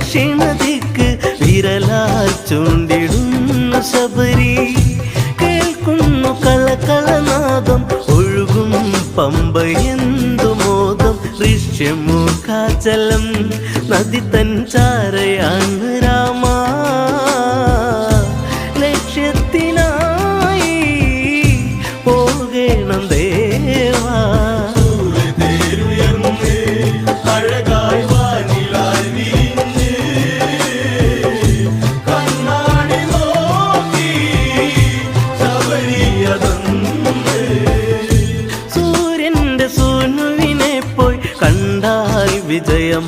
ദക്ഷിണദിക്ക് വിരലാൽ ചൂണ്ടിടുന്നു ശബരി. കേൾക്കുന്നു കളകളനാദം ഒഴുകും പമ്പയെന്തു മോദം. ഋഷ്യമൂകാചലം നദി തൻ ചാരയാണ് രാമ. ലക്ഷ്യത്തിനായി പോകണം ദേവാ. അഴകായി വാനിലായി വിരിഞ്ഞ് കണ്ണാടി നോക്കി ശബരിയതൊന്ന്. സൂര്യന്റെ സൂനുവിനെ പോയി കണ്ടാൽ വിജയം.